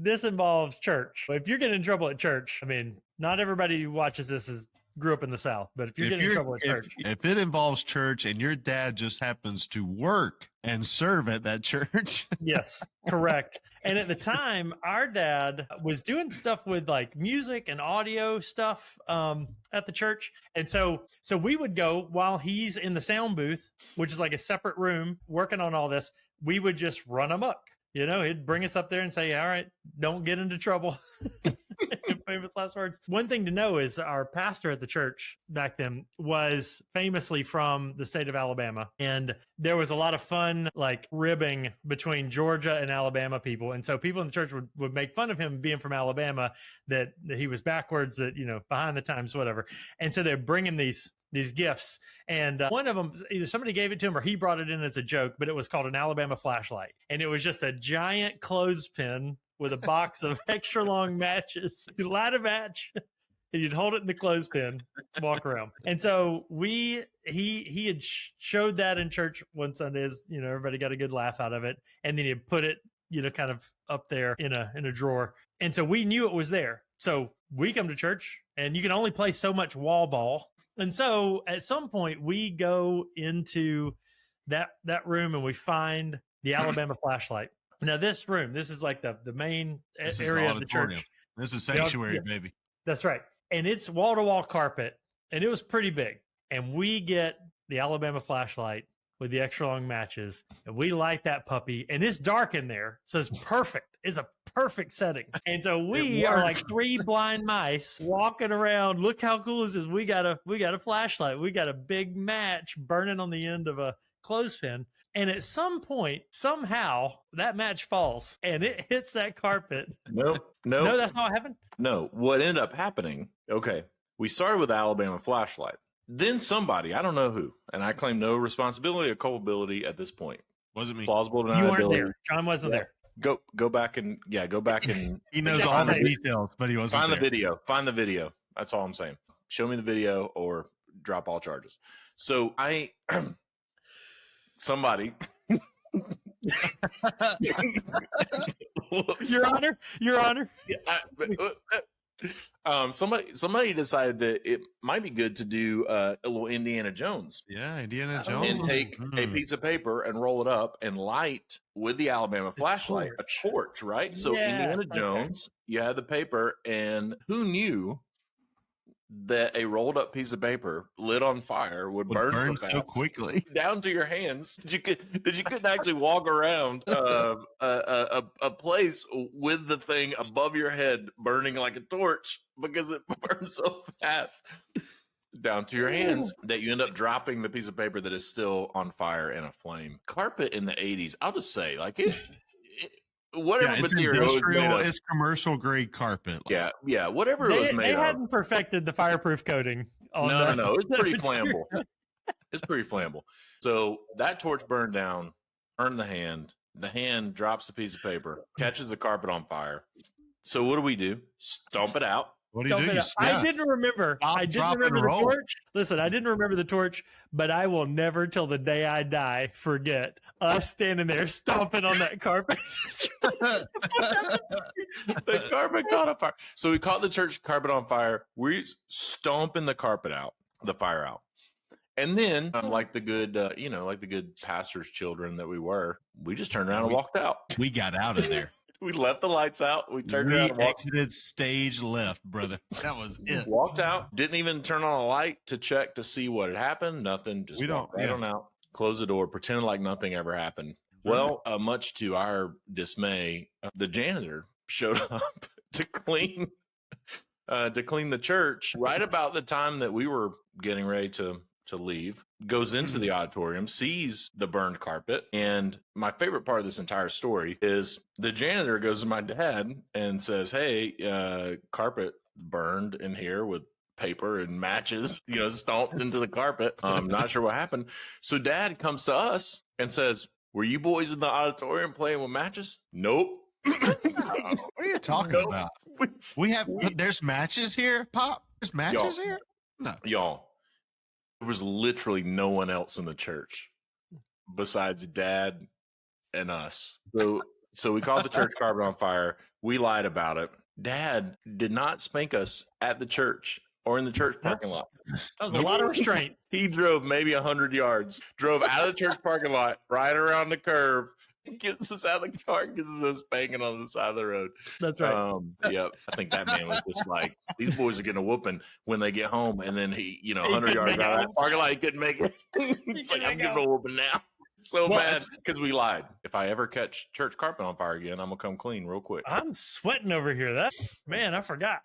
this involves church. If you're getting in trouble at church, I mean, not everybody who watches this grew up in the South, but if you're getting in trouble at church. If it involves church and your dad just happens to work and serve at that church. Yes, correct. And at the time, our dad was doing stuff with like music and audio stuff at the church. And so we would go while he's in the sound booth, which is like a separate room working on all this. We would just run amok. He'd bring us up there and say, all right, don't get into trouble. Famous last words. One thing to know is our pastor at the church back then was famously from the state of Alabama. And there was a lot of fun, like ribbing between Georgia and Alabama people. And so people in the church would make fun of him being from Alabama, that he was backwards, that, behind the times, whatever. And so they'd bring him these gifts. And one of them, either somebody gave it to him or he brought it in as a joke, but it was called an Alabama flashlight. And it was just a giant clothespin with a box of extra long matches. You light a match and you'd hold it in the clothespin, walk around. And so he had showed that in church one Sunday. Everybody got a good laugh out of it. And then he'd put it, kind of up there in a drawer. And so we knew it was there. So we come to church and you can only play so much wall ball. And so at some point we go into that room and we find the Alabama flashlight. Now this room, this is like the main area of the church. This is sanctuary, baby. That's right. And it's wall-to-wall carpet, and it was pretty big. And we get the Alabama flashlight with the extra long matches, and we light that puppy, and it's dark in there, so it's perfect. It's a perfect setting. And so we are like three blind mice walking around. Look how cool is this? We got a flashlight. We got a big match burning on the end of a clothespin. And at some point, somehow, that match falls and it hits that carpet. No, that's not what happened. No, what ended up happening? Okay, we started with the Alabama flashlight. Then somebody, I don't know who, and I claim no responsibility or culpability at this point. Wasn't me. Plausible deniability. You weren't there. John wasn't there. Go back and he knows all the details, but he wasn't there. Find the video. That's all I'm saying. Show me the video or drop all charges. So somebody Your Honor. Somebody decided that it might be good to do a little Indiana Jones. Yeah, Indiana Jones. And take a piece of paper and roll it up and light with the Alabama flashlight a torch, right? So Indiana Jones, you had the paper, and who knew that a rolled up piece of paper lit on fire would burn so quickly down to your hands that you couldn't actually walk around a place with the thing above your head burning like a torch because it burns so fast down to your hands that you end up dropping the piece of paper that is still on fire in a flame. Carpet in the 80s, I'll just say, like whatever it's material industrial, it's commercial grade carpet. Yeah, whatever it was made of. They hadn't perfected the fireproof coating. No, it's pretty flammable. It's pretty flammable. So that torch burned down, burned the hand. The hand drops a piece of paper, catches the carpet on fire. So what do? Stomp it out. What do you do? I didn't remember. I didn't remember the torch. Listen, I didn't remember the torch, but I will never, till the day I die, forget us standing there stomping on that carpet. The carpet caught on fire. So we caught the church carpet on fire. We stomping the fire out. And then, like the good pastor's children that we were, we just turned around and walked out. We got out of there. We left the lights out. We turned around and exited stage left, brother. That was it. Walked out. Didn't even turn on a light to check to see what had happened. Nothing. Just walked right on out. Closed the door. Pretended like nothing ever happened. Well, much to our dismay, the janitor showed up to clean the church right about the time that we were getting ready to leave, goes into the auditorium, sees the burned carpet. And my favorite part of this entire story is the janitor goes to my dad and says, hey, carpet burned in here with paper and matches, stomped into the carpet. I'm not sure what happened. So dad comes to us and says, were you boys in the auditorium playing with matches? Nope. What are you talking about? There's matches here, Pop? There's matches here? No. Y'all. There was literally no one else in the church besides dad and us. So we caught the church carpet on fire. We lied about it. Dad did not spank us at the church or in the church parking lot. That was a lot of restraint. He drove maybe 100 yards, drove out of the church parking lot, right around the curve, gets us out of the car, gets us spanking on the side of the road. That's right. Yep. I think that man was just like, these boys are getting a whooping when they get home. And then he, 100 yards out of that parking lot, he couldn't make it. It's like, I'm getting a whooping now. So bad because we lied. If I ever catch church carpet on fire again, I'm going to come clean real quick. I'm sweating over here. I forgot.